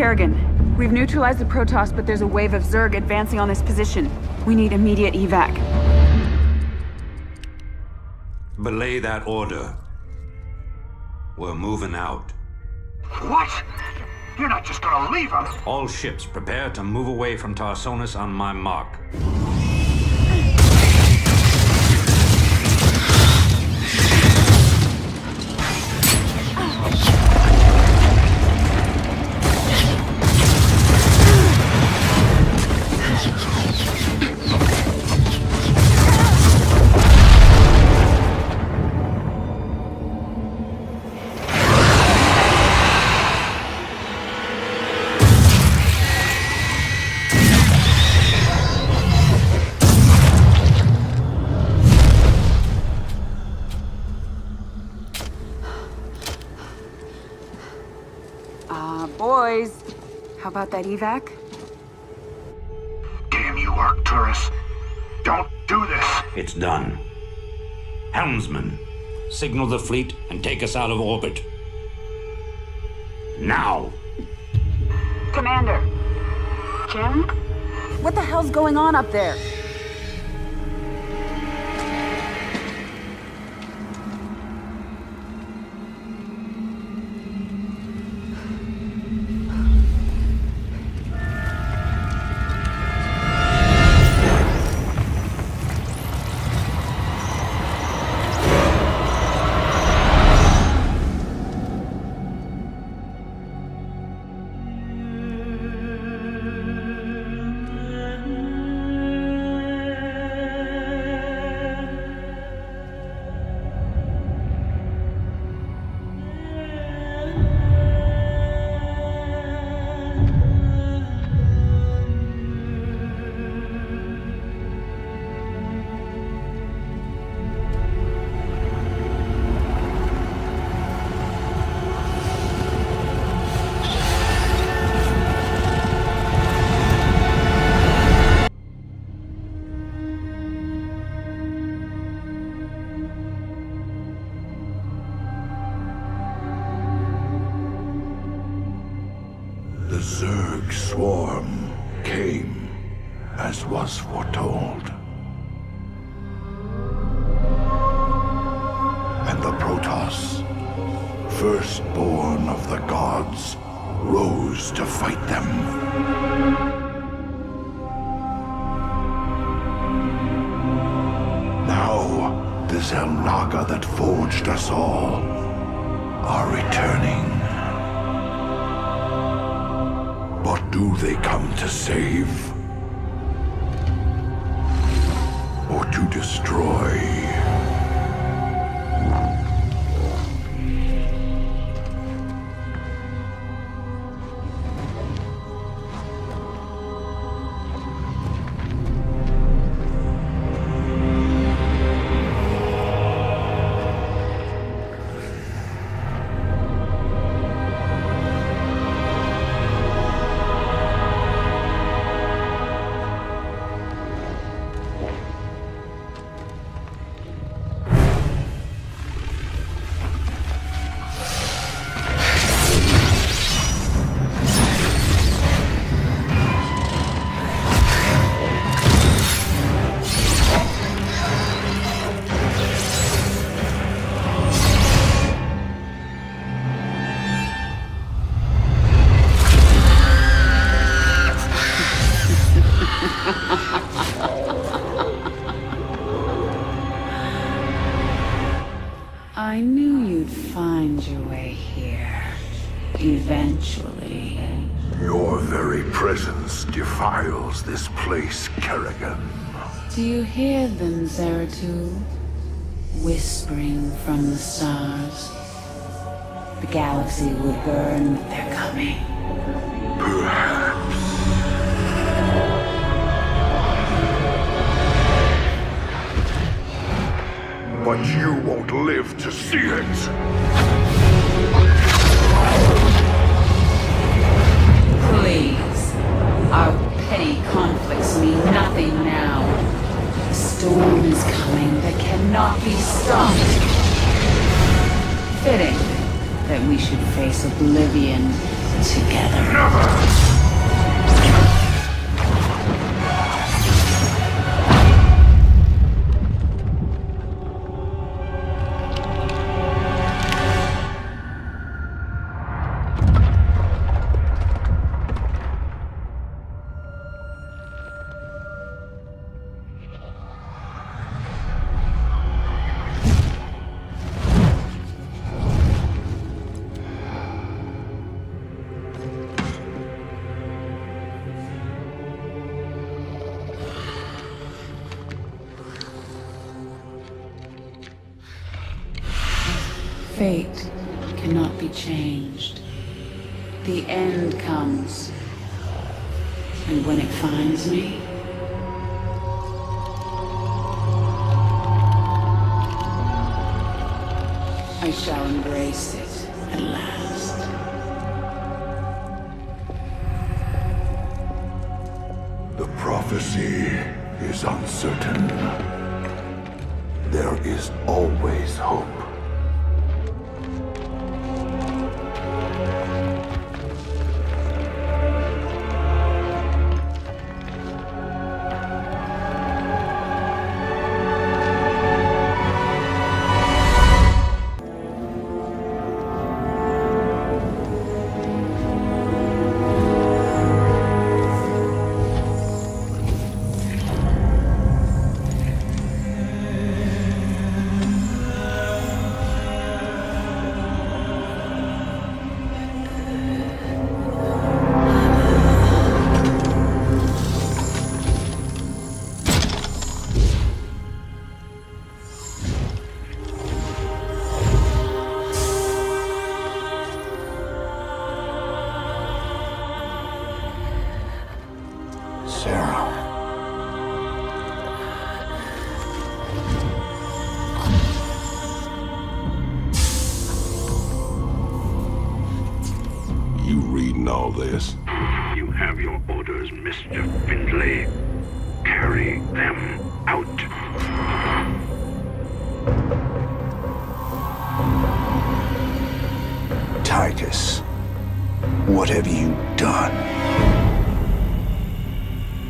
Kerrigan. We've neutralized the Protoss, but there's a wave of Zerg advancing on this position. We need immediate evac. Belay that order. We're moving out. What? You're not just gonna leave us? All ships prepare to move away from Tarsonis on my mark. Boys, how about that evac? Damn you, Arcturus. Don't do this. It's done. Helmsman, signal the fleet and take us out of orbit. Now! Commander. Jim? What the hell's going on up there? The Zerg swarm came, as was foretold. And the Protoss, firstborn of the gods, rose to fight them. Now, the Xel'Naga that forged us all are returning. What do they come to save? Or to destroy? I knew you'd find your way here. Eventually. Your very presence defiles this place, Kerrigan. Do you hear them, Zeratul? Whispering from the stars. The galaxy will burn with their coming. Perhaps. But you won't live to see it! Please. Our petty conflicts mean nothing now. The storm is coming that cannot be stopped. Fitting that we should face oblivion together. Never! Fate cannot be changed. The end comes. And when it finds me, I shall embrace it at last. The prophecy is uncertain. There is always hope. All this. You have your orders, Mr. Findlay. Carry them out. Titus, what have you done?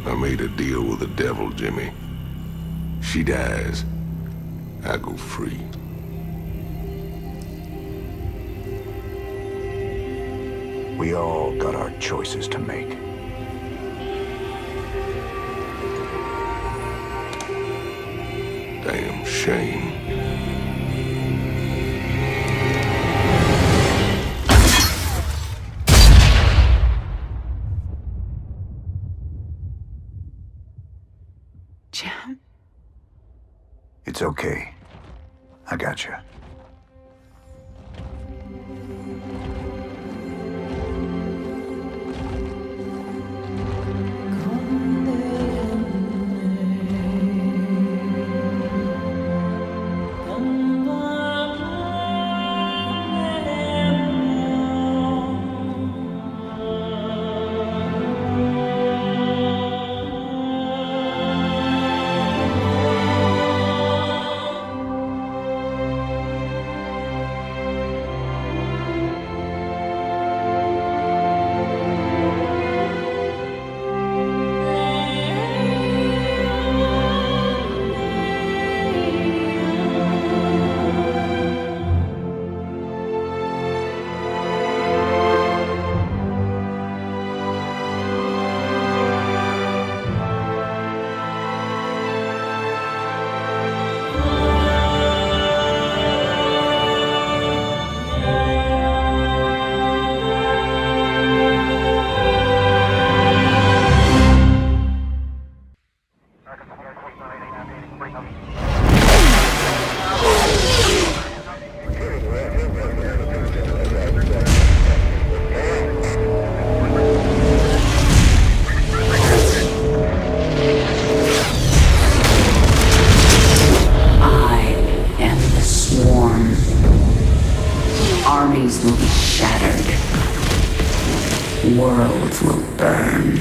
I made a deal with the devil, Jimmy. She dies, I go free. We all got our choices to make. Damn shame. Jim? It's okay. I got you. Armies will be shattered. Worlds will burn.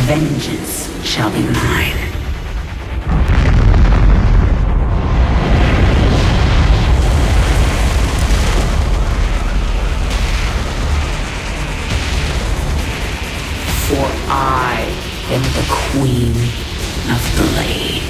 Vengeance shall be mine. For I am the Queen of Blades.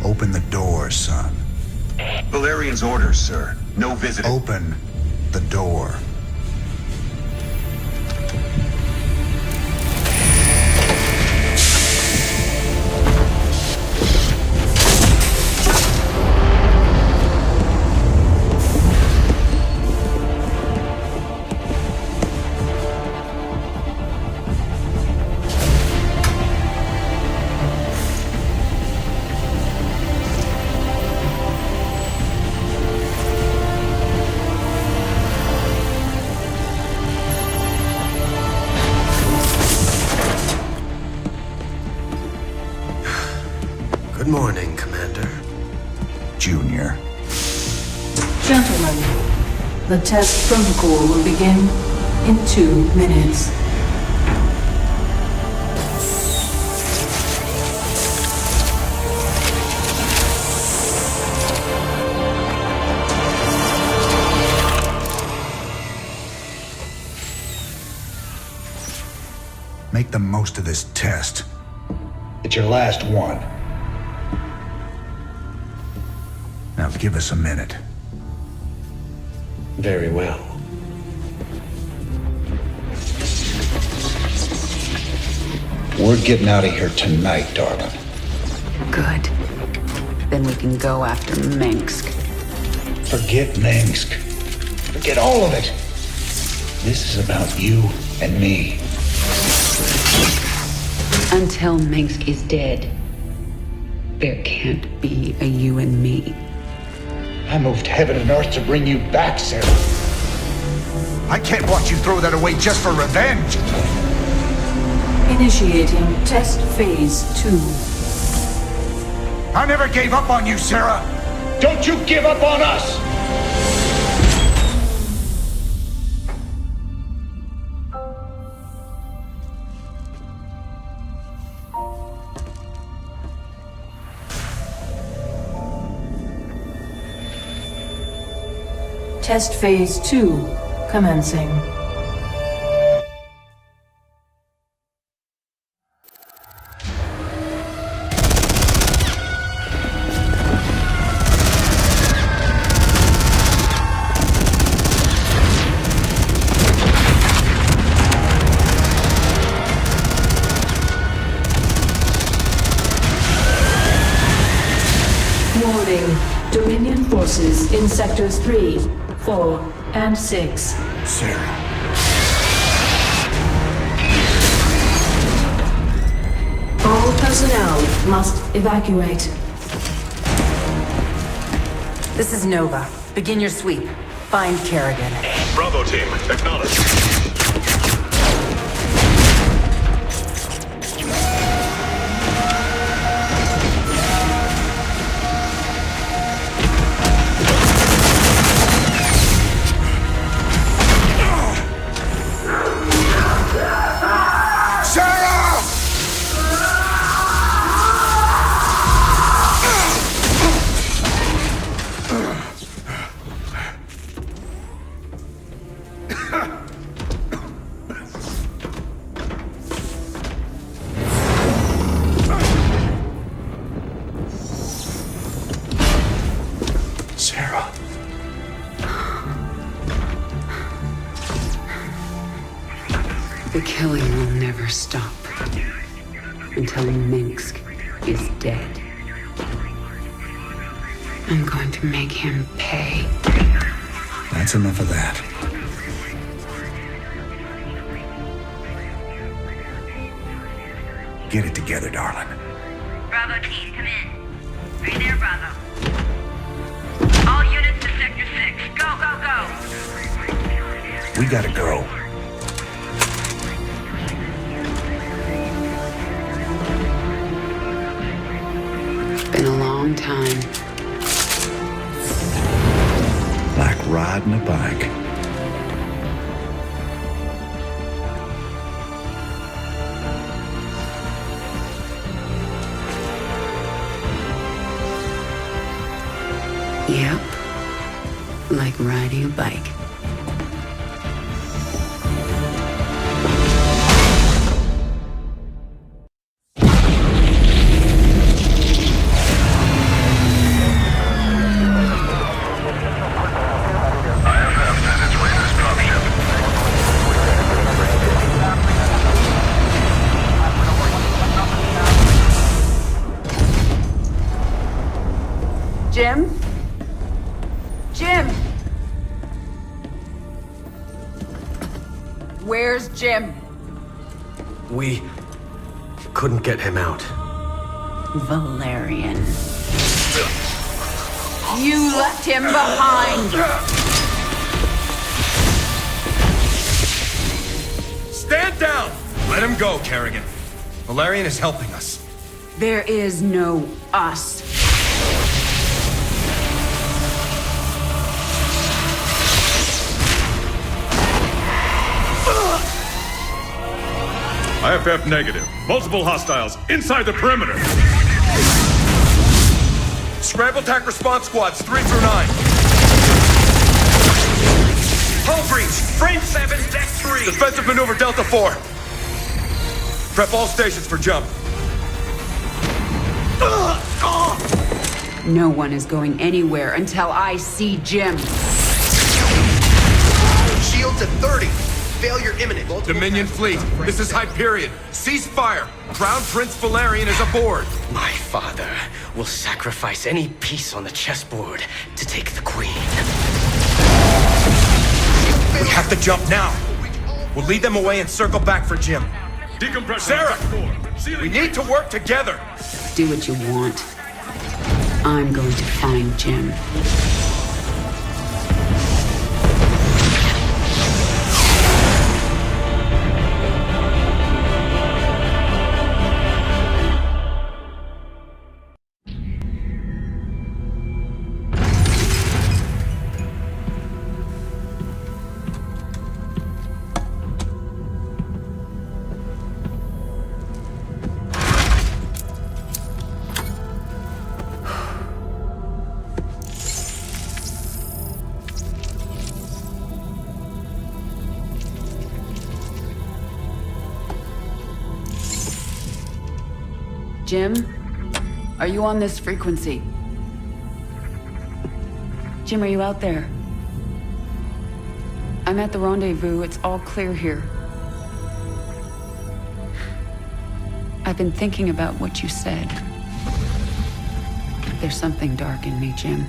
Open the door, son. Valerian's orders, sir. No visiting. Open the door. Good morning, Commander. Junior. Gentlemen, the test protocol will begin in 2 minutes. Make the most of this test. It's your last one. Now give us a minute. Very well. We're getting out of here tonight, darling. Good. Then we can go after Minsk. Forget Minsk. Forget all of it. This is about you and me. Until Minsk is dead, there can't be a you and me. I moved heaven and earth to bring you back, Sarah. I can't watch you throw that away just for revenge. Initiating test phase 2. I never gave up on you, Sarah. Don't you give up on us! Test phase 2 commencing. Warning. Dominion forces in sectors 3, 4, and 6. Sarah. All personnel must evacuate. This is Nova. Begin your sweep. Find Kerrigan. Bravo team, acknowledge. The killing will never stop until Minsk is dead. I'm going to make him pay. That's enough of that. Get it together, darling. Bravo team, come in. Are you there, Bravo? All units to Sector 6. Go, go, go! We gotta go. It's been a long time. Like riding a bike. Yep. Like riding a bike. Jim? Jim! Where's Jim? We couldn't get him out. Valerian. You left him behind! Stand down! Let him go, Kerrigan. Valerian is helping us. There is no us. IFF negative. Multiple hostiles inside the perimeter. Scramble attack response squads 3 through 9. Hull breach. Frame 7, deck 3. Defensive maneuver Delta 4. Prep all stations for jump. No one is going anywhere until I see Jim. Shields at 30. Failure imminent. Dominion fleet, this is Hyperion. Cease fire. Crown Prince Valerian is aboard. My father will sacrifice any piece on the chessboard to take the queen. We have to jump now. We'll lead them away and circle back for Jim. Decompression. Sarah! We need to work together. Do what you want. I'm going to find Jim. Jim, are you on this frequency? Jim, are you out there? I'm at the rendezvous. It's all clear here. I've been thinking about what you said. There's something dark in me, Jim.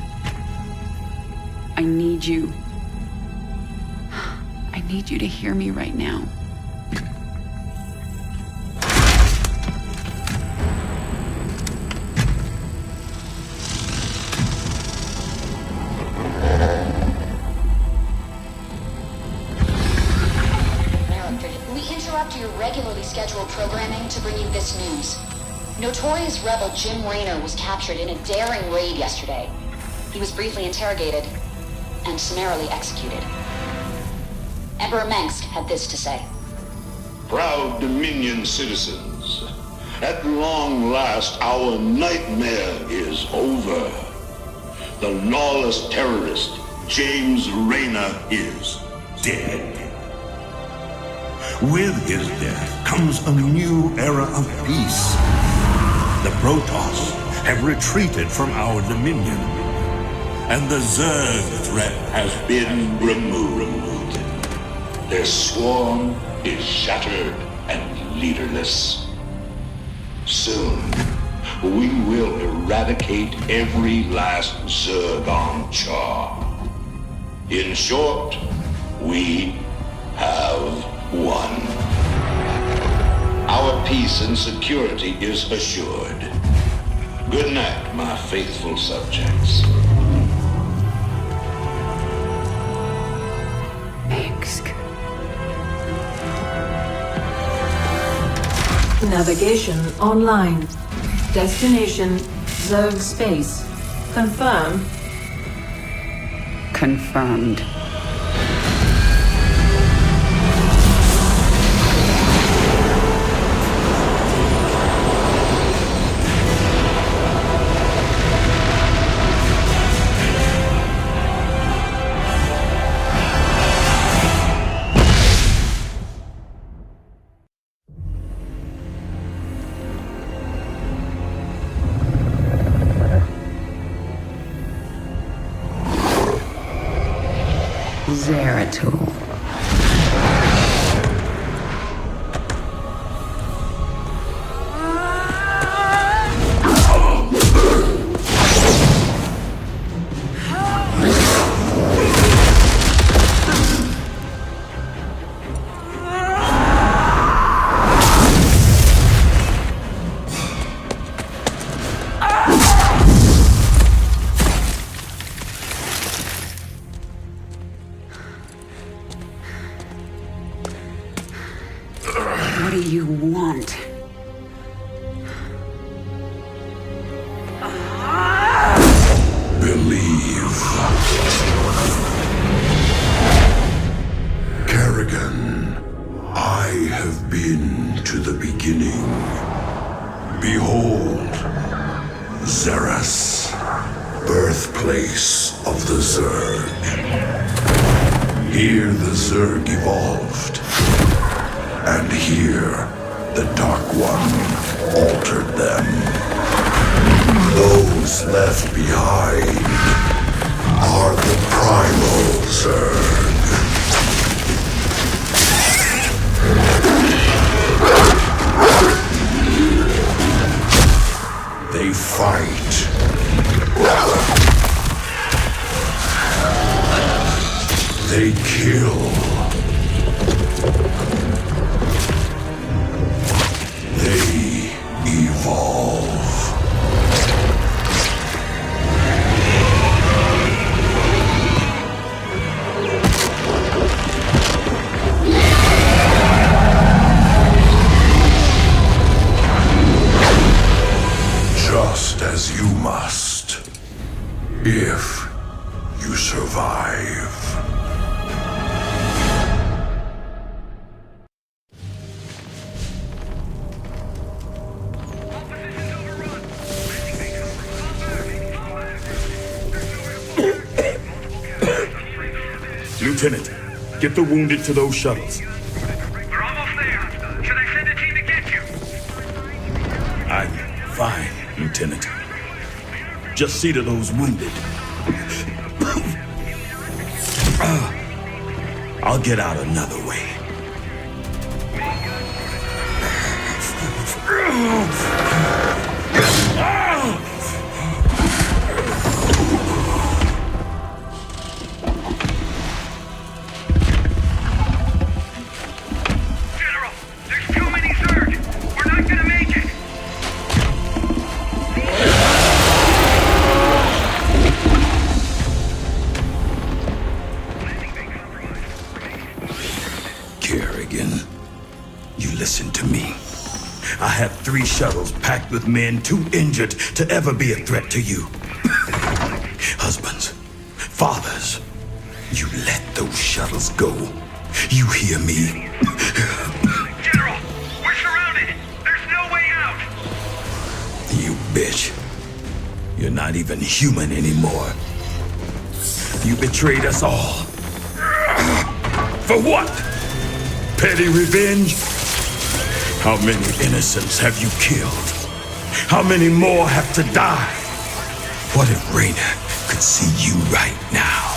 I need you. I need you to hear me right now. Your regularly scheduled programming to bring you this news. Notorious rebel Jim Raynor was captured in a daring raid yesterday. He was briefly interrogated and summarily executed. Emperor Mengsk had this to say. Proud Dominion citizens, at long last our nightmare is over. The lawless terrorist James Raynor is dead. With his death comes a new era of peace. The Protoss have retreated from our dominion, and the Zerg threat has been removed. Their swarm is shattered and leaderless. Soon, we will eradicate every last Zerg on Char. In short, we have won. Our peace and security is assured. Good night, my faithful subjects. Navigation online. Destination Zerg space. Confirm. Confirmed. Zeratul. What do you want? Believe. Kerrigan, I have been to the beginning. Behold, Xeras, birthplace of the Zerg. Here the Zerg evolved. And here, the Dark One altered them. Those left behind are the Primal Zerg. They fight. They kill. They evolve. Just as you must, if you survive. Lieutenant, get the wounded to those shuttles. We're almost there. Should I send a team to get you? I'm fine, Lieutenant. Just see to those wounded. I'll get out another way. General, there's too many Zerg. We're not gonna make it. Kerrigan, you listen to me. I have 3 shuttles packed with men too injured to ever be a threat to you. Husbands, fathers, you let those shuttles go. You hear me? General, we're surrounded. There's no way out. You bitch. You're not even human anymore. You betrayed us all. For what? Petty revenge? How many innocents have you killed? How many more have to die? What if Raynor could see you right now?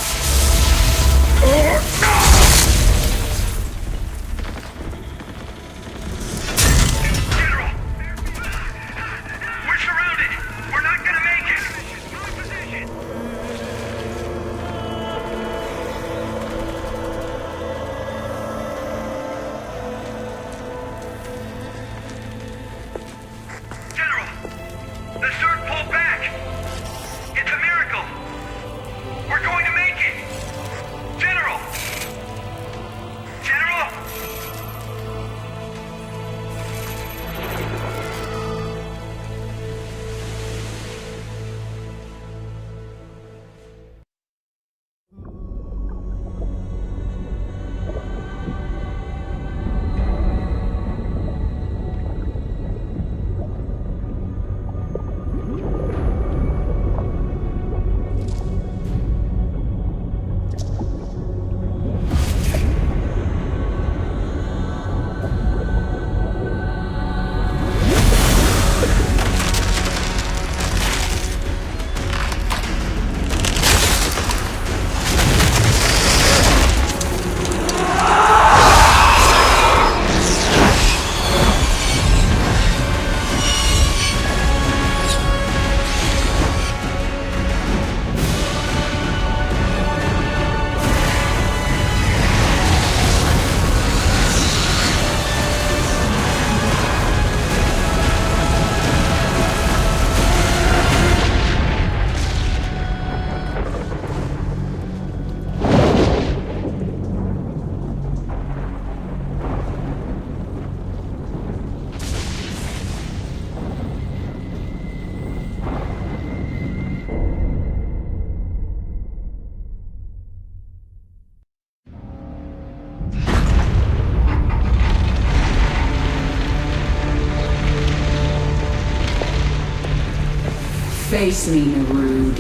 Face me, Narud.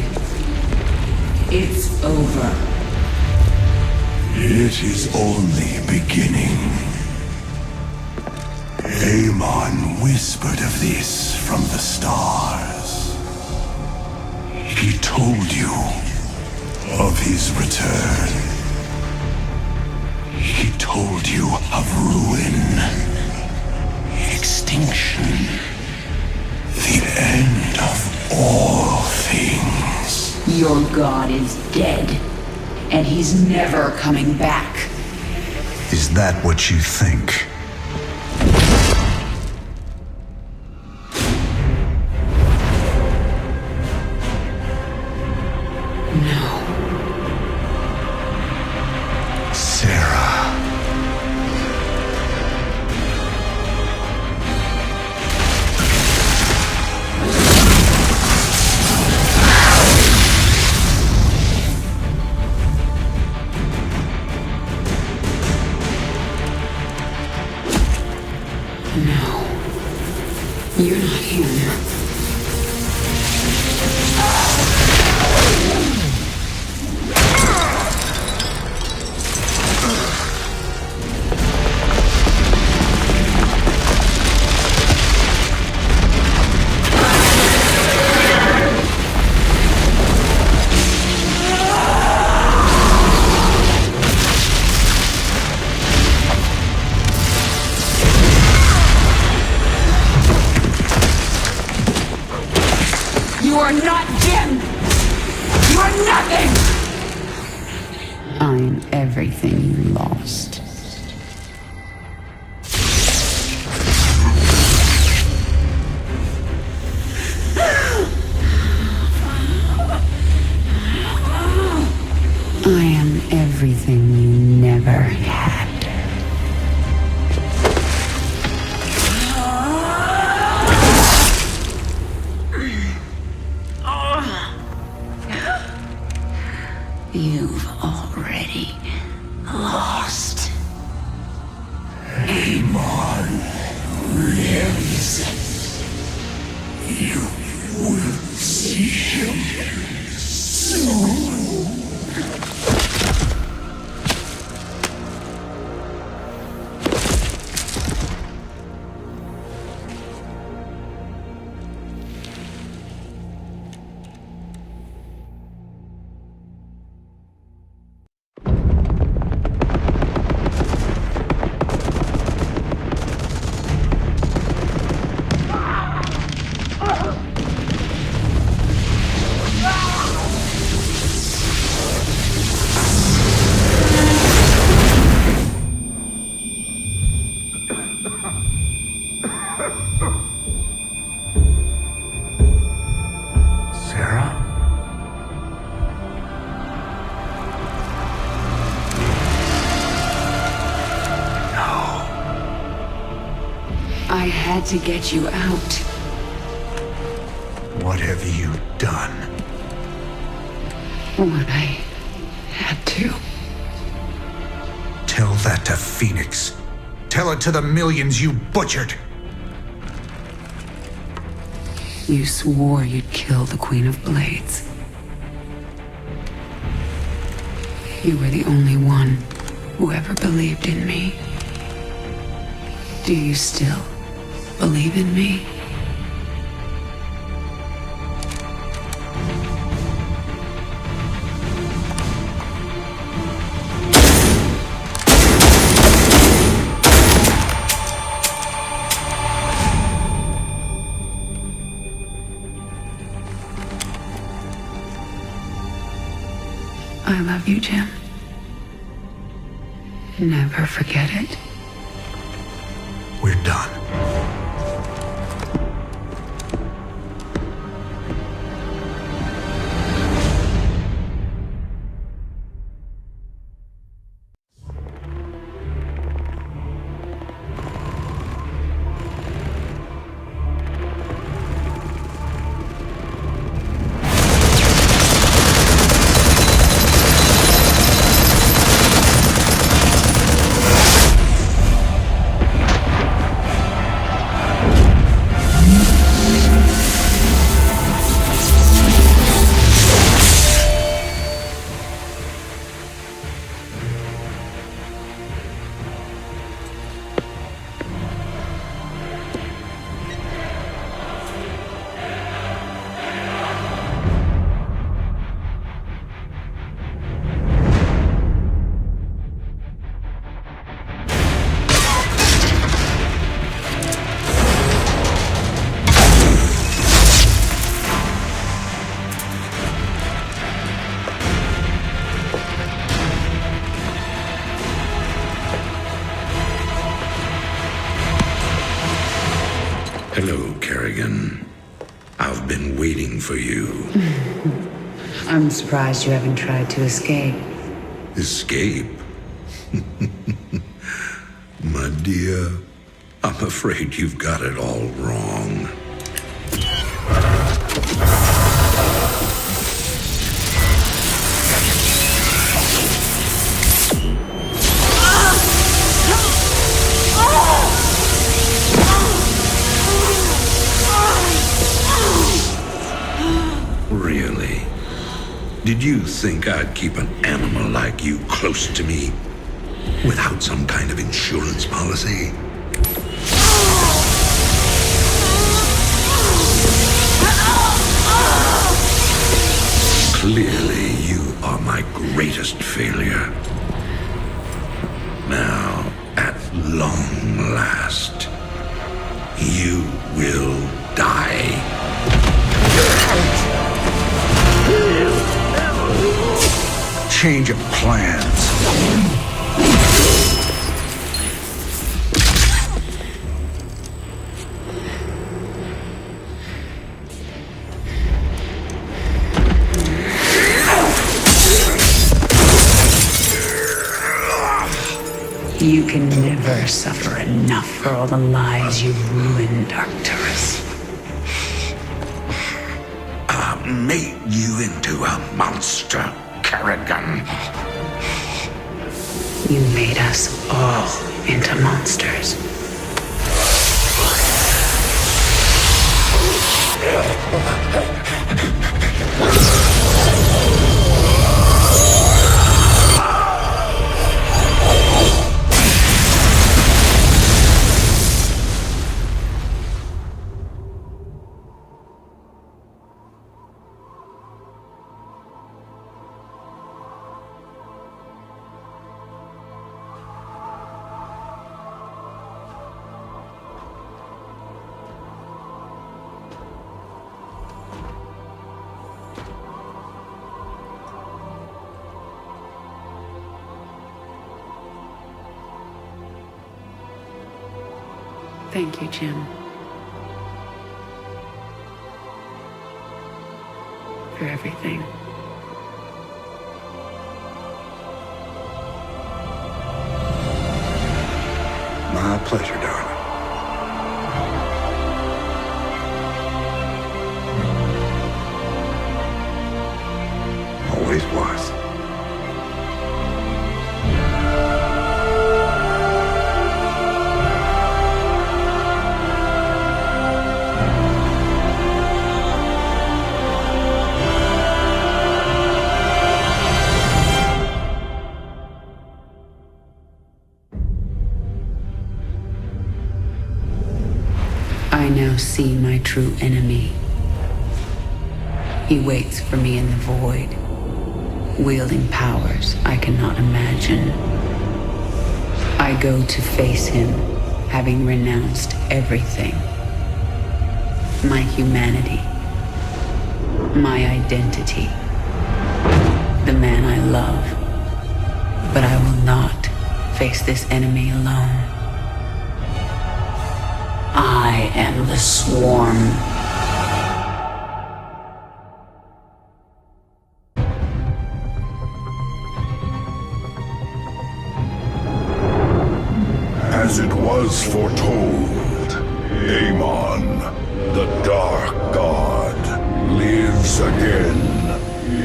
It's over. It is only beginning. Amon whispered of this from the stars. He told you of his return. He told you of ruin, extinction, the end of all things. Your god is dead, and he's never coming back. Is that what you think? You're not him. You are not Jim! You are nothing! I'm everything you lost. I am everything you never had. You've already lost. Amon lives. You will see him soon. I had to get you out. What have you done? What I had to. Tell that to Phoenix. Tell it to the millions you butchered. You swore you'd kill the Queen of Blades. You were the only one who ever believed in me. Do you still believe in me? I love you, Jim. Never forget it. We're done. Hello, Kerrigan. I've been waiting for you. I'm surprised you haven't tried to escape. Escape? My dear, I'm afraid you've got it all wrong. Really? Did you think I'd keep an animal like you close to me without some kind of insurance policy? Clearly, you are my greatest failure. Now, at long last, you will die. Change of plans. You can never suffer enough for all the lives you've ruined, Arcturus. I made you into a monster, Kerrigan. You made us all into monsters. Thank you, Jim. For everything. My pleasure, darling. Always was. I now see my true enemy. He waits for me in the void, wielding powers I cannot imagine. I go to face him, having renounced everything. My humanity, my identity, the man I love. But I will not face this enemy alone. I am the Swarm. As it was foretold, Amon, the Dark God, lives again.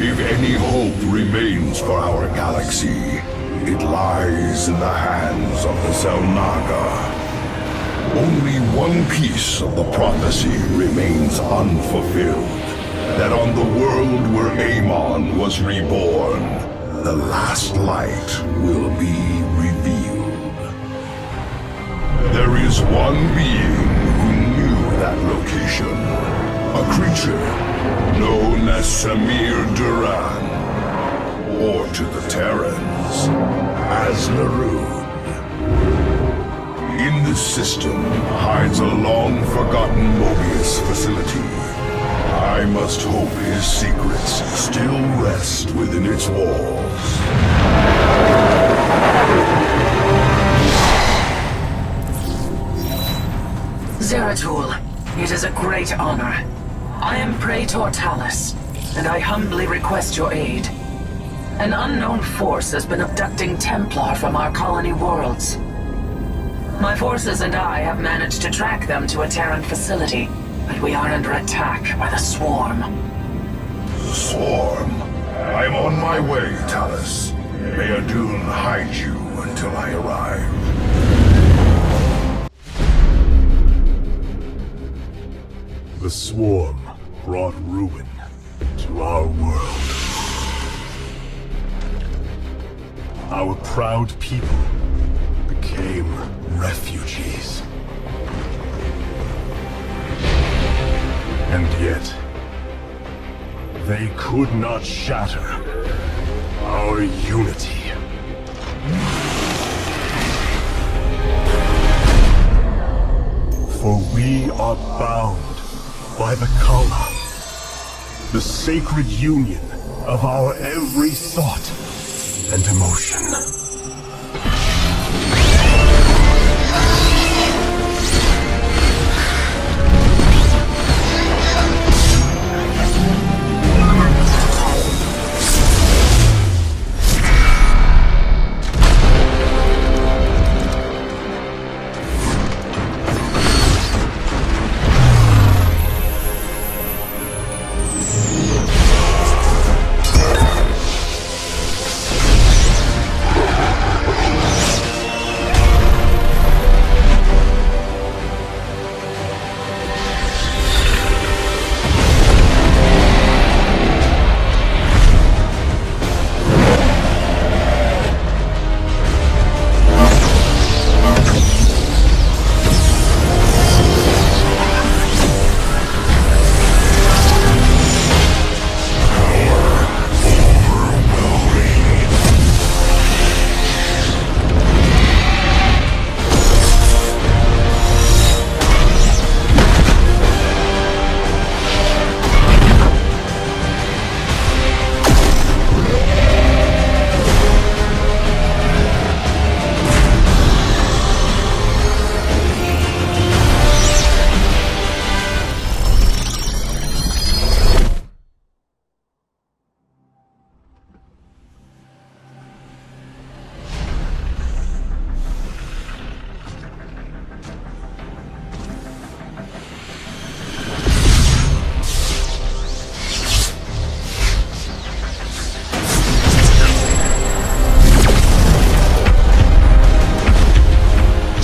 If any hope remains for our galaxy, it lies in the hands of the Zelnaga. Only one piece of the prophecy remains unfulfilled. That on the world where Amon was reborn, the last light will be revealed. There is one being who knew that location. A creature known as Samir Duran, or to the Terrans, as Larun. In this system hides a long-forgotten Mobius facility. I must hope his secrets still rest within its walls. Zeratul, It is a great honor. I am Praetor Talus, and I humbly request your aid. An unknown force has been abducting Templar from our colony worlds. My forces and I have managed to track them to a Terran facility, but we are under attack by the Swarm. Swarm? I'm on my way, Talus. May Adun hide you until I arrive. The Swarm brought ruin to our world. Our proud people became refugees. And yet, they could not shatter our unity. For we are bound by the Kala, the sacred union of our every thought and emotion.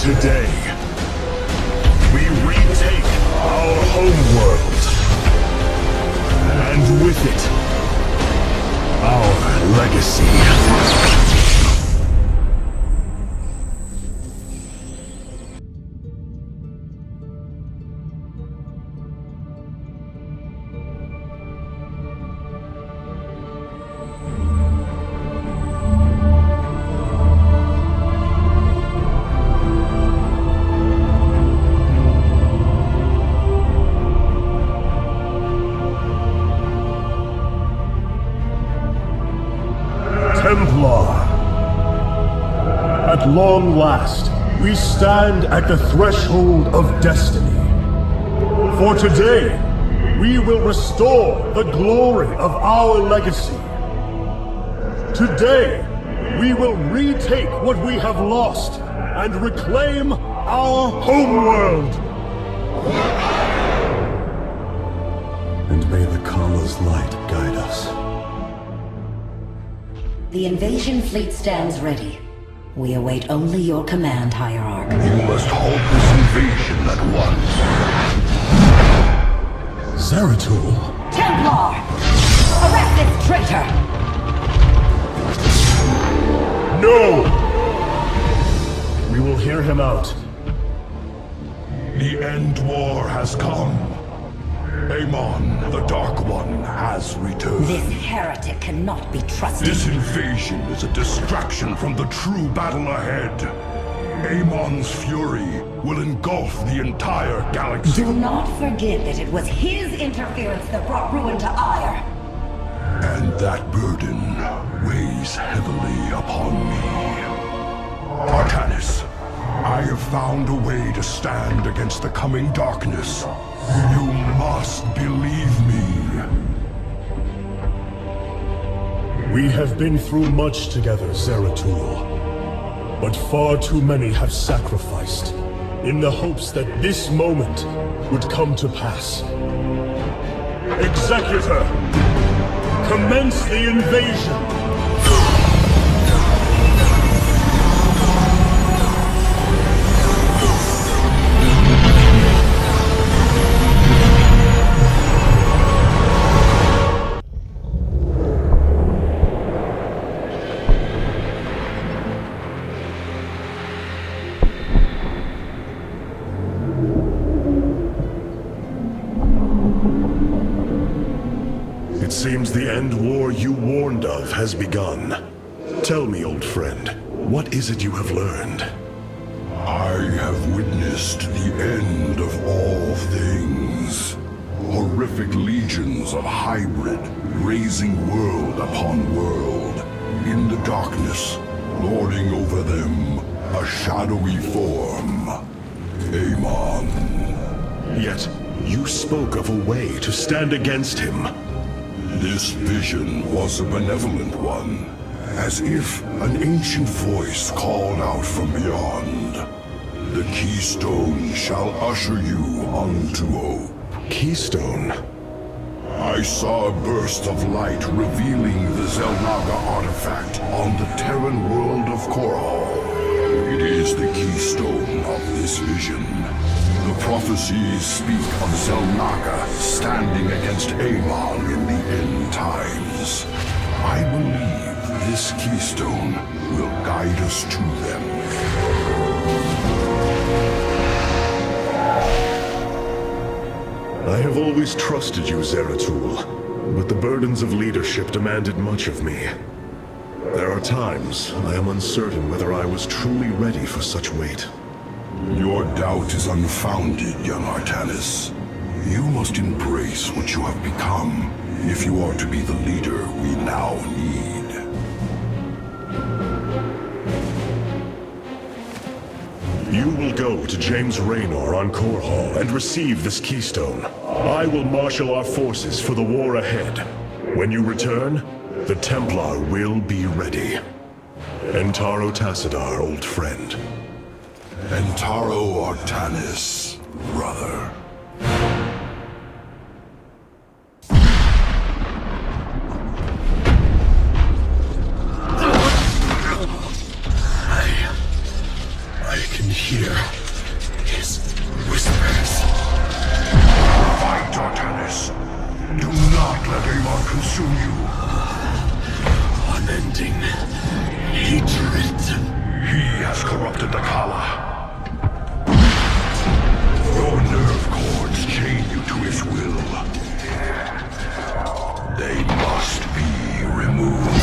Today, we retake our homeworld, and with it, our legacy. Templar. At long last, we stand at the threshold of destiny. For today, we will restore the glory of our legacy. Today, we will retake what we have lost and reclaim our homeworld. And may the Kala's light guide us. The invasion fleet stands ready. We await only your command, Hierarch. You must halt this invasion at once. Zeratul? Templar! Arrest this traitor! No! We will hear him out. The end war has come. Amon, the Dark One, has returned. This heretic cannot be trusted. This invasion is a distraction from the true battle ahead. Amon's fury will engulf the entire galaxy. Do not forget that it was his interference that brought ruin to Ire. And that burden weighs heavily upon me. Artanis, I have found a way to stand against the coming darkness. You must believe me. We have been through much together, Zeratul. But far too many have sacrificed in the hopes that this moment would come to pass. Executor, commence the invasion! It seems the end war you warned of has begun. Tell me, old friend, what is it you have learned? I have witnessed the end of all things. Horrific legions of hybrid, raising world upon world. In the darkness, lording over them, a shadowy form. Amon. Yet, you spoke of a way to stand against him. This vision was a benevolent one, as if an ancient voice called out from beyond. The keystone shall usher you unto hope. Keystone? I saw a burst of light revealing the Zelnaga artifact on the Terran world of Korhal. It is the keystone of this vision. The prophecies speak of Zelnaga standing against Amon in the end times. I believe this keystone will guide us to them. I have always trusted you, Zeratul, but the burdens of leadership demanded much of me. There are times I am uncertain whether I was truly ready for such weight. Your doubt is unfounded, young Artanis. You must embrace what you have become, if you are to be the leader we now need. You will go to James Raynor on Korhal and receive this keystone. I will marshal our forces for the war ahead. When you return, the Templar will be ready. Entaro Tassadar, old friend. Entaro Artanis, brother. I can hear his whispers. Fight, Artanis. Do not let Amon consume you. Unending hatred. He has corrupted the Kala. Your nerve cords chain you to his will. They must be removed.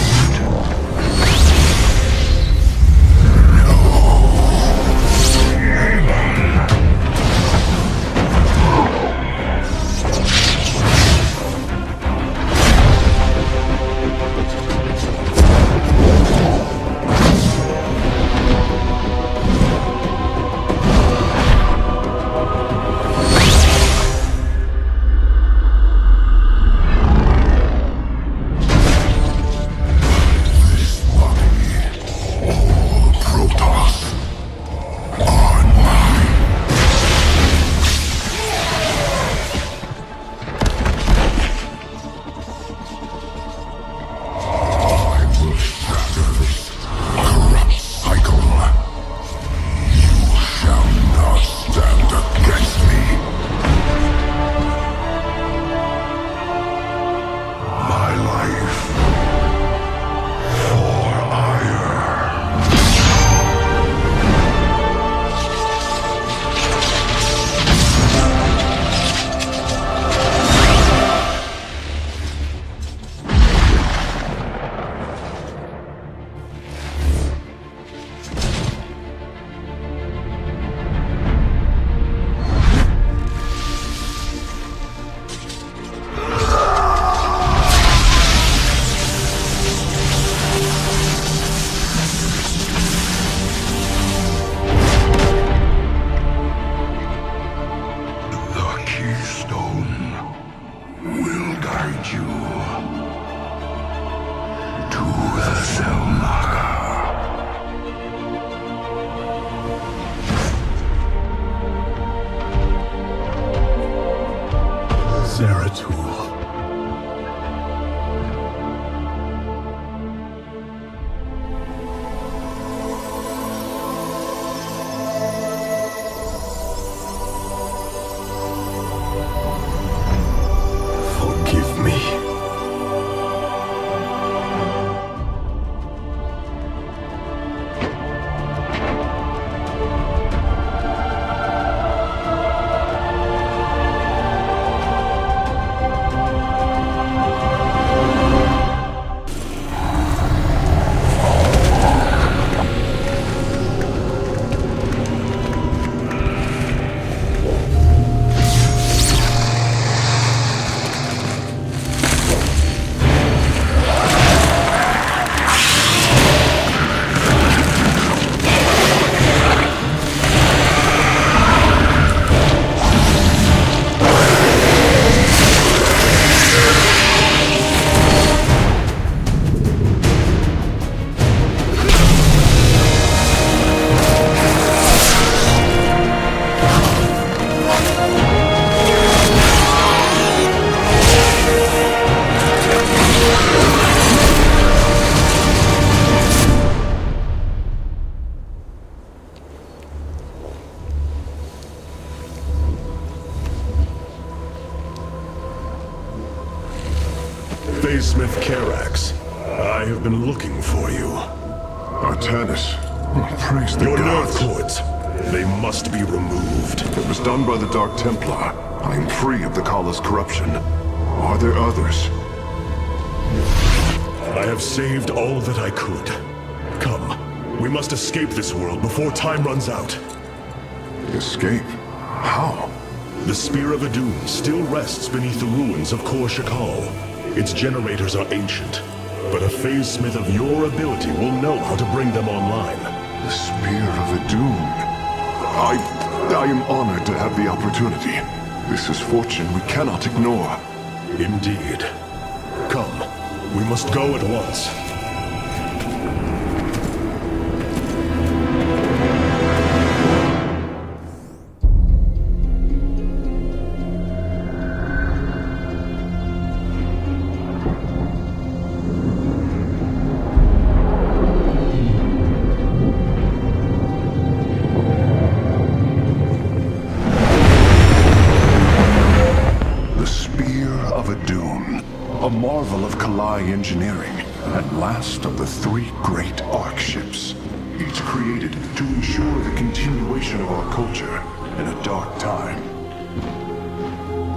you to the cell locker. Zeratul. Forgive me. Smith Karax, I have been looking for you. Artanis, praise the Your nerve gods. cords, they must be removed. It was done by the Dark Templar. I am free of the Kala's corruption. Are there others? I have saved all that I could. Come, we must escape this world before time runs out. Escape? How? The Spear of Adun still rests beneath the ruins of Kor Shakal. Its generators are ancient, but a phase smith of your ability will know how to bring them online. The Spear of Adun. I am honored to have the opportunity. This is fortune we cannot ignore. Indeed. Come, we must go at once. Engineering, and last of the three great Ark ships, each created to ensure the continuation of our culture in a dark time.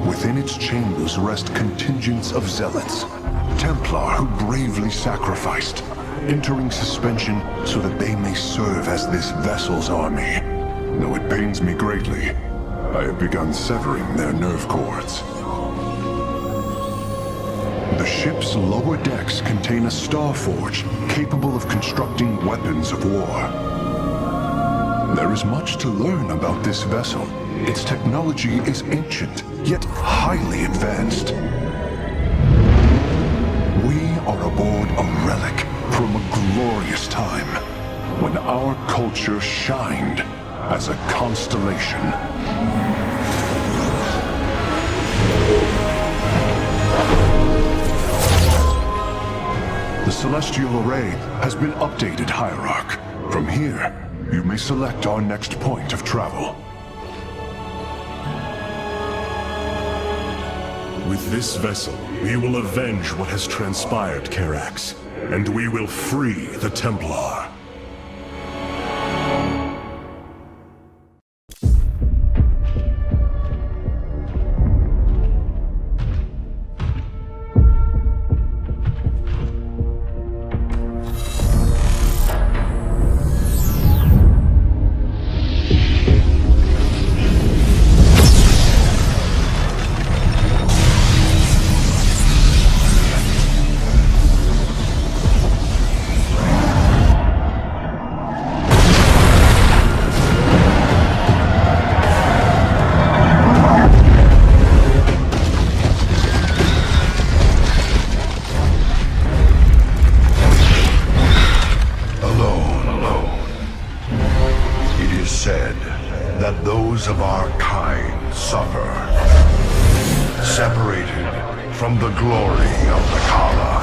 Within its chambers rest contingents of zealots, Templar who bravely sacrificed, entering suspension so that they may serve as this vessel's army. Though it pains me greatly, I have begun severing their nerve cords. The ship's lower decks contain a star forge capable of constructing weapons of war. There is much to learn about this vessel. Its technology is ancient, yet highly advanced. We are aboard a relic from a glorious time, when our culture shined as a constellation. The Celestial Array has been updated, Hierarch. From here, you may select our next point of travel. With this vessel, we will avenge what has transpired, Karax, and we will free the Templar. of our kind suffer, separated from the glory of the Kala.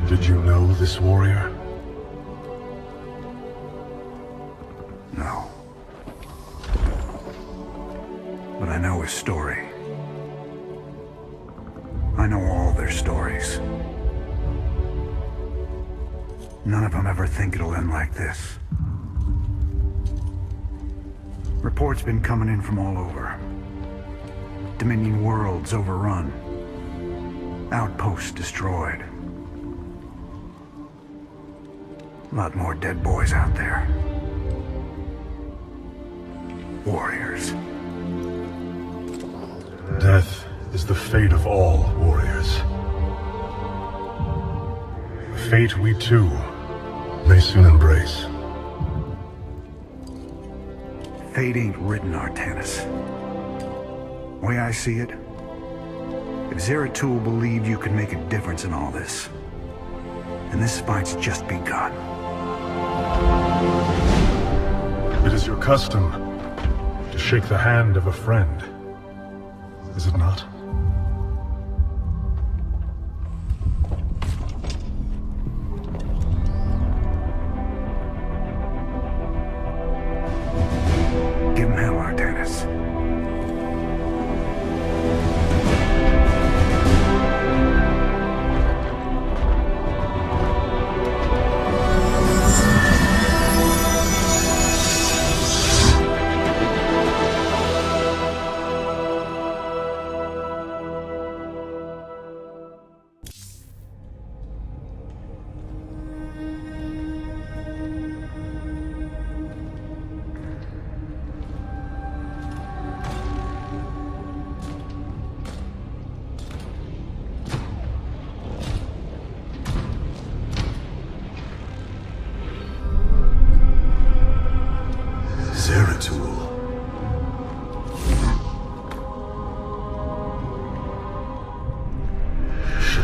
Did you know this warrior? No. But I know his story. I know all their stories. None of them ever think it'll end like this. Reports been coming in from all over. Dominion worlds overrun. Outposts destroyed. A lot more dead boys out there. Warriors. Death is the fate of all warriors. A fate we too may soon embrace. Fate ain't written, Artanis. Way I see it, if Zeratul believed you could make a difference in all this, and this fight's just begun. It is your custom to shake the hand of a friend, is it not? Give him hell, Artanis.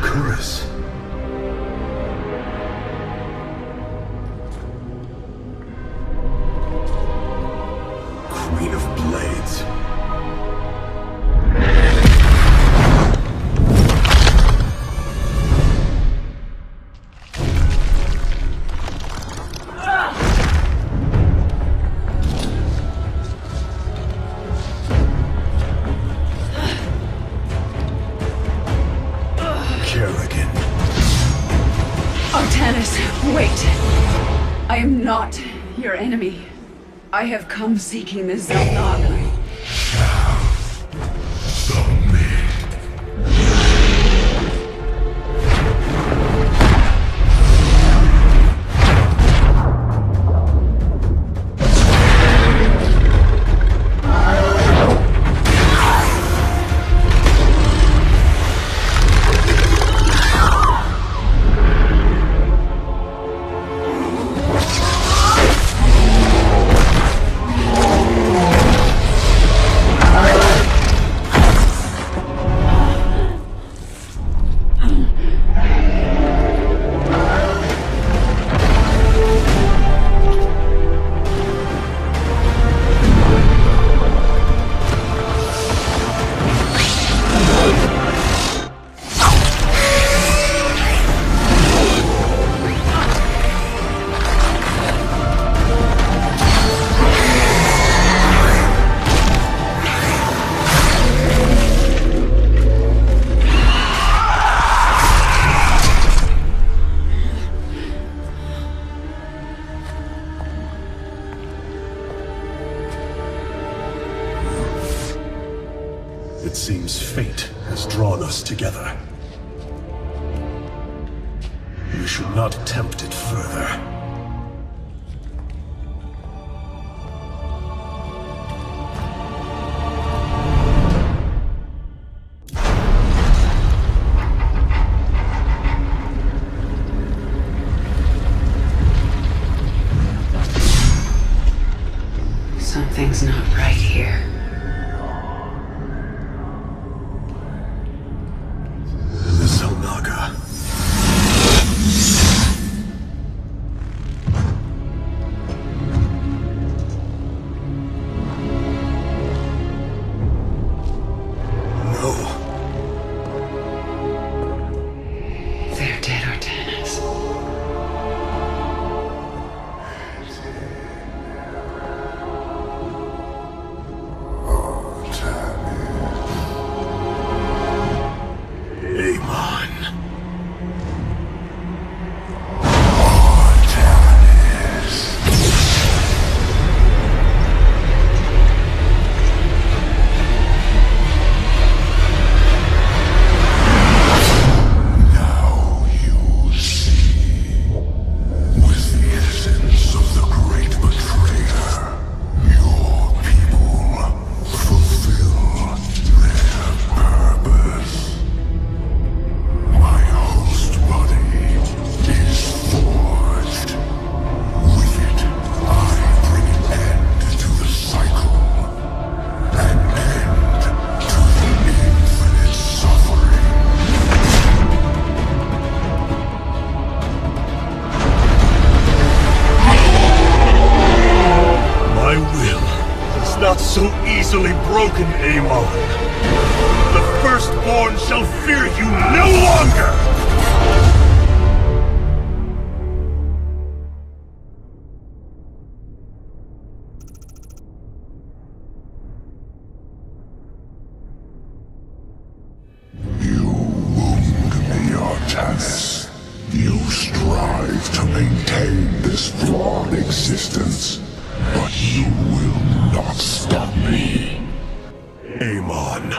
Chorus. Queen of Blades. Wait! I am not your enemy. I have come seeking the Zelnog. It seems fate has drawn us together. We should not attempt it further. Something's not right here. So easily broken, Amon. The Firstborn shall fear you no longer! You wound me, Artanis. You strive to maintain this flawed existence, but you will not stop me. Amon,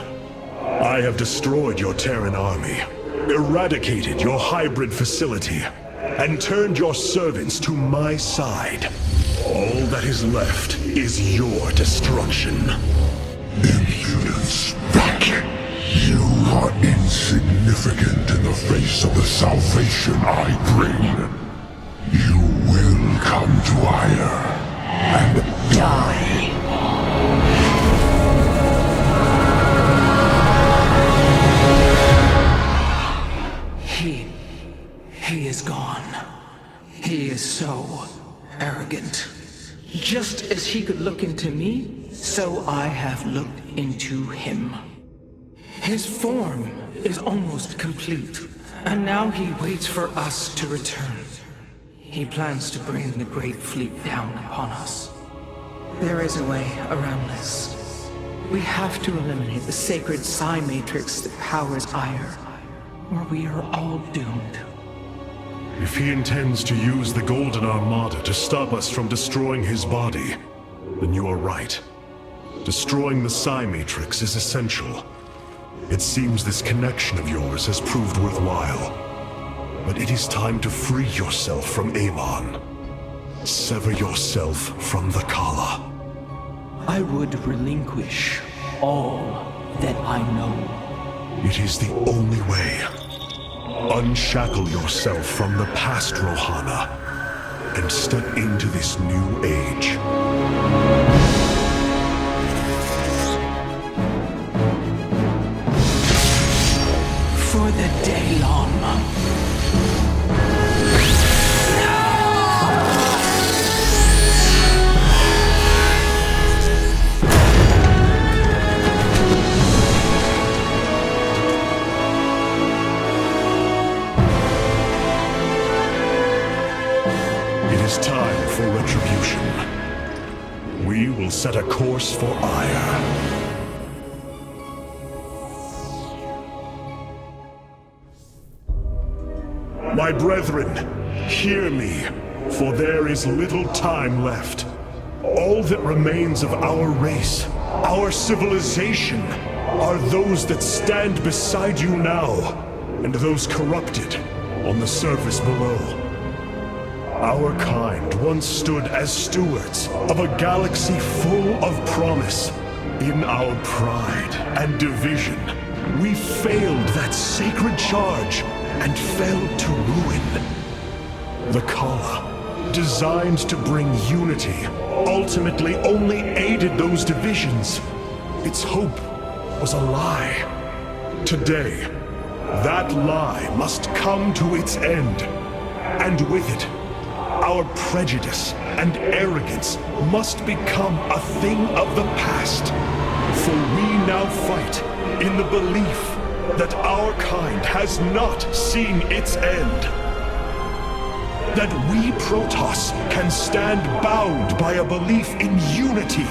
I have destroyed your Terran army, eradicated your hybrid facility, and turned your servants to my side. All that is left is your destruction. Impudence, back! You are insignificant in the face of the salvation I bring. You will come to Ire and die. He is gone. He is so arrogant. Just as he could look into me, so I have looked into him. His form is almost complete, and now he waits for us to return. He plans to bring the Great Fleet down upon us. There is a way around this. We have to eliminate the sacred psi matrix that powers Ire, or we are all doomed. If he intends to use the Golden Armada to stop us from destroying his body, then you are right. Destroying the psi matrix is essential. It seems this connection of yours has proved worthwhile. But it is time to free yourself from Amon. Sever yourself from the Kala. I would relinquish all that I know. It is the only way. Unshackle yourself from the past, Rohana, and step into this new age. For the Daylon. It is time for retribution. We will set a course for Ire. My brethren, hear me, for there is little time left. All that remains of our race, our civilization, are those that stand beside you now, and those corrupted on the surface below. Our kind once stood as stewards of a galaxy full of promise. In our pride and division, we failed that sacred charge and fell to ruin. The Kala, designed to bring unity, ultimately only aided those divisions. Its hope was a lie. Today, that lie must come to its end. And with it, our prejudice and arrogance must become a thing of the past. For we now fight in the belief that our kind has not seen its end. That we Protoss can stand bound by a belief in unity,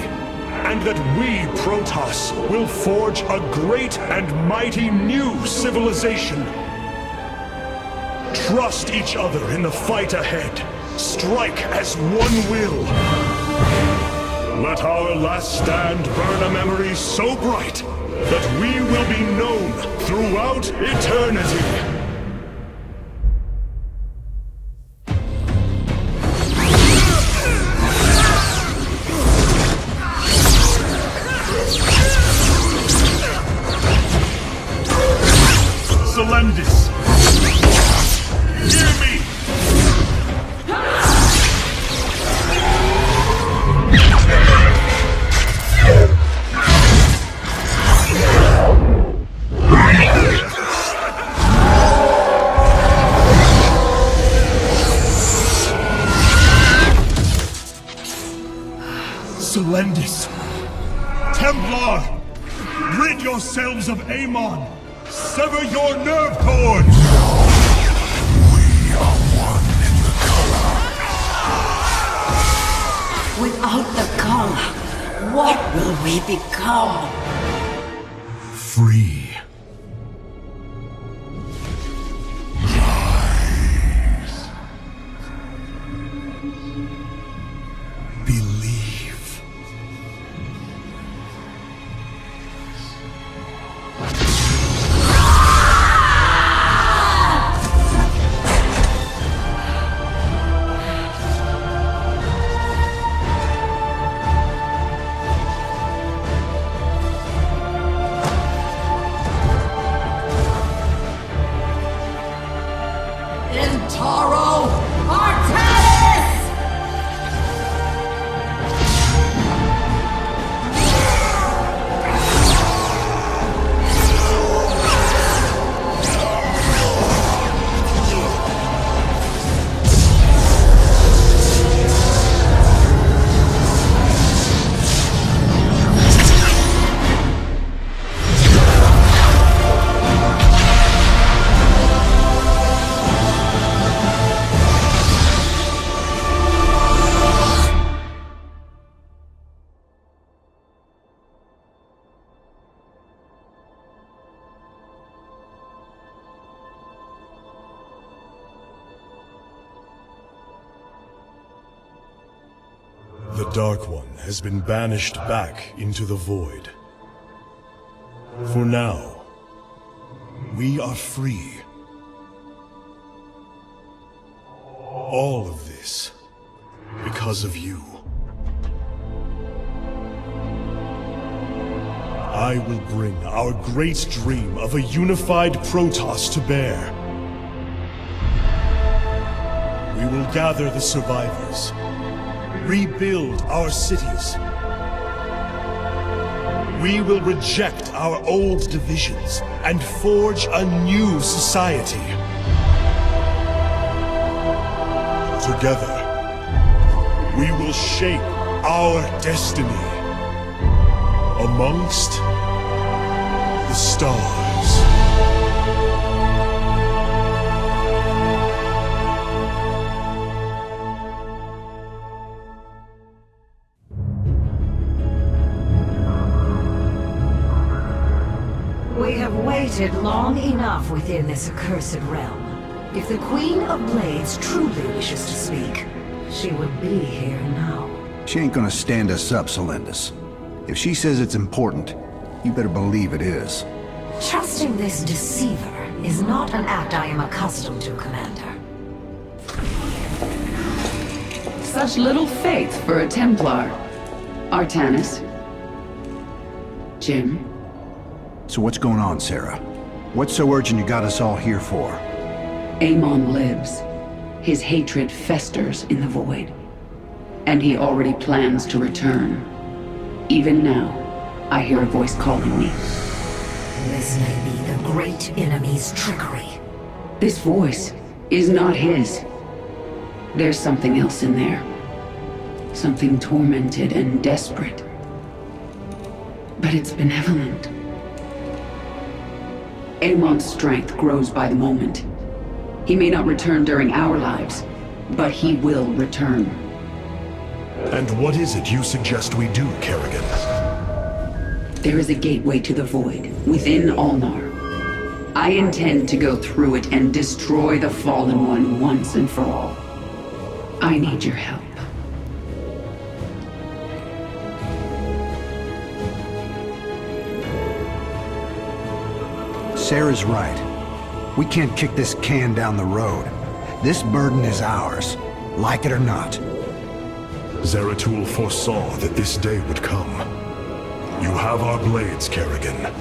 and that we Protoss will forge a great and mighty new civilization. Trust each other in the fight ahead. Strike as one will. Let our last stand burn a memory so bright that we will be known throughout eternity. Selendis! Hear me! Selendis! Templar! Rid yourselves of Amon! Sever your nerve cords! We are one in the Kala. Without the Kala, what will we become? Free. Rise. Believe. Intaro Artanis! The Dark One has been banished back into the void. For now, we are free. All of this because of you. I will bring our great dream of a unified Protoss to bear. We will gather the survivors, rebuild our cities. We will reject our old divisions and forge a new society. Together, we will shape our destiny amongst the stars. We have waited long enough within this accursed realm. If the Queen of Blades truly wishes to speak, she would be here now. She ain't gonna stand us up, Celendis. If she says it's important, you better believe it is. Trusting this deceiver is not an act I am accustomed to, Commander. Such little faith for a Templar. Artanis. Jim. So what's going on, Sarah? What's so urgent you got us all here for? Amon lives. His hatred festers in the void. And he already plans to return. Even now, I hear a voice calling me. This may be the great enemy's trickery. This voice is not his. There's something else in there. Something tormented and desperate. But it's benevolent. Amon's strength grows by the moment. He may not return during our lives, but he will return. And what is it you suggest we do, Kerrigan? There is a gateway to the void, within Ulnar. I intend to go through it and destroy the Fallen One once and for all. I need your help. Sarah's right. We can't kick this can down the road. This burden is ours, like it or not. Zeratul foresaw that this day would come. You have our blades, Kerrigan.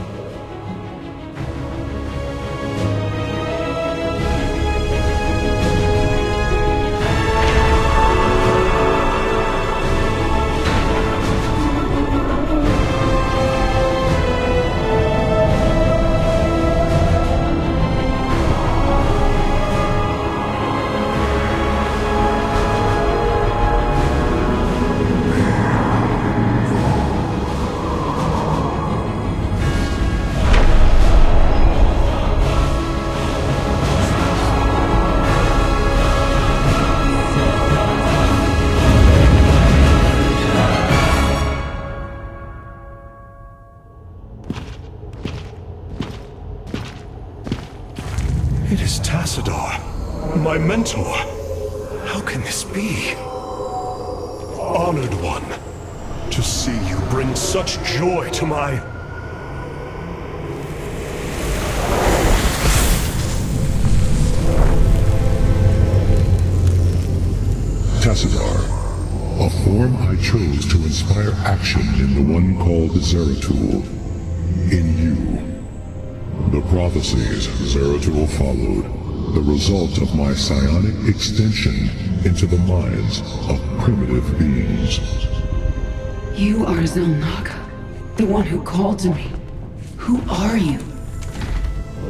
It is Tassadar, my mentor. How can this be? Honored one, to see you bring such joy to my... Tassadar, a form I chose to inspire action in the one called Zeratul. In you. The prophecies Zeratul followed, the result of my psionic extension into the minds of primitive beings. You are Zelnaga, the one who called to me. Who are you?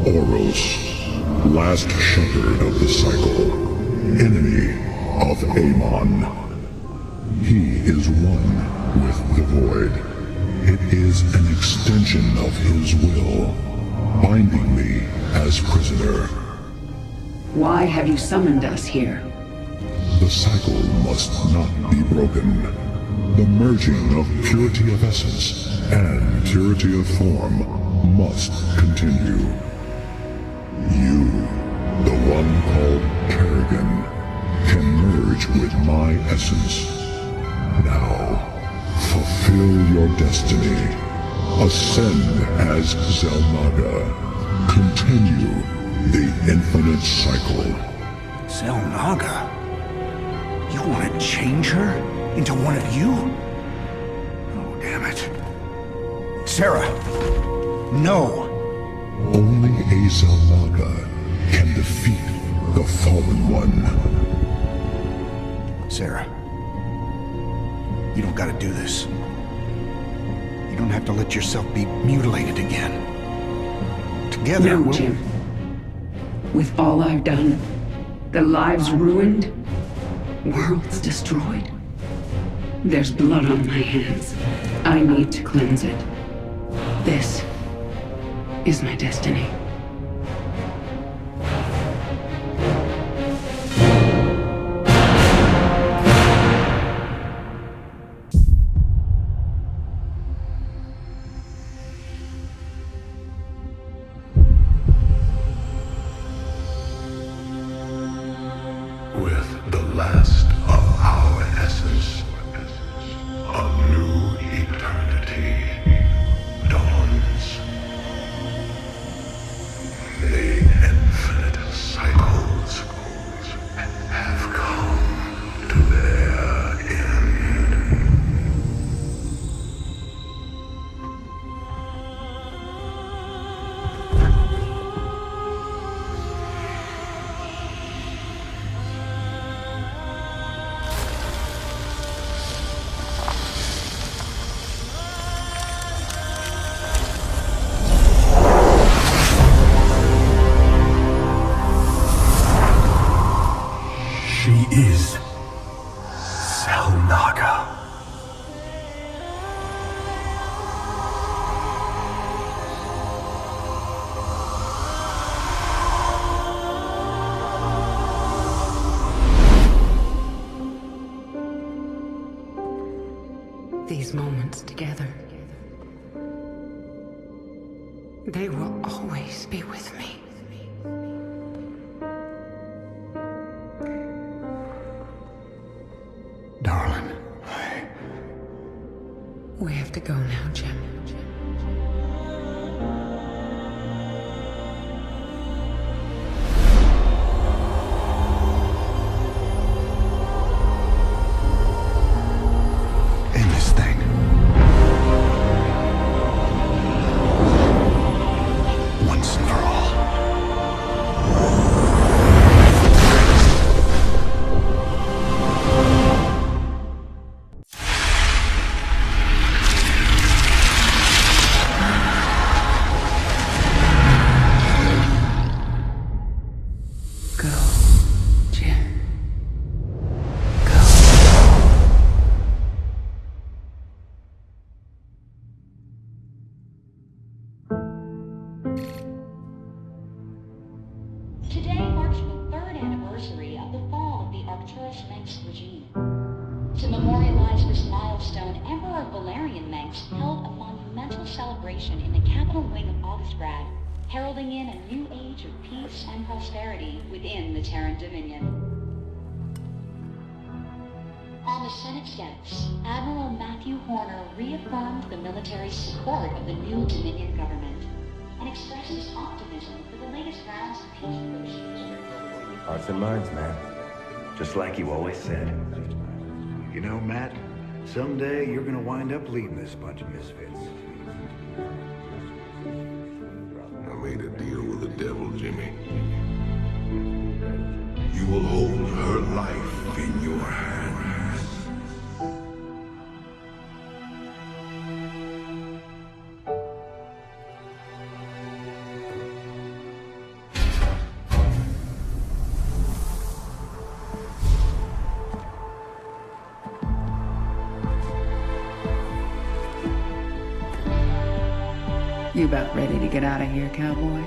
Oros, last shepherd of the cycle, enemy of Amon. He is one with the void. It is an extension of his will, binding me as prisoner. Why have you summoned us here? The cycle must not be broken. The merging of purity of essence and purity of form must continue. You, the one called Kerrigan, can merge with my essence. Now, fulfill your destiny. Ascend as Xel'Naga. Continue the infinite cycle. Xel'Naga? You want to change her into one of you? Oh, damn it. Sarah, no. Only a Xel'Naga can defeat the Fallen One. Sarah, you don't gotta do this. You don't have to let yourself be mutilated again. Together, No, we'll... Jim. With all I've done, the lives ruined, worlds destroyed, there's blood on my hands. I need to cleanse it. This is my destiny. With the last of our essence, a new eternity dawns. The infinite cycles have come to their end. She is Xel'Naga. These moments together, they will always be with me. Darling. We have to go now, Jim. End this thing. Once and for all. Go, Jim. Today marks the third anniversary of the fall of the Arcturus Menx regime. To memorialize this milestone, Emperor Valerian Menx held a monumental celebration in the capital wing of Augustgrad, heralding in a new age of peace and prosperity within the Terran Dominion. On the Senate steps, Admiral Matthew Horner reaffirmed the military support of the new Dominion government and expressed his optimism for the latest rounds of peace negotiations. Hearts and minds, man. Just like you always said. You know, Matt, someday you're gonna wind up leading this bunch of misfits. I made a deal with the devil, Jimmy. You will hold her life in your hands. You about ready to get out of here, cowboy?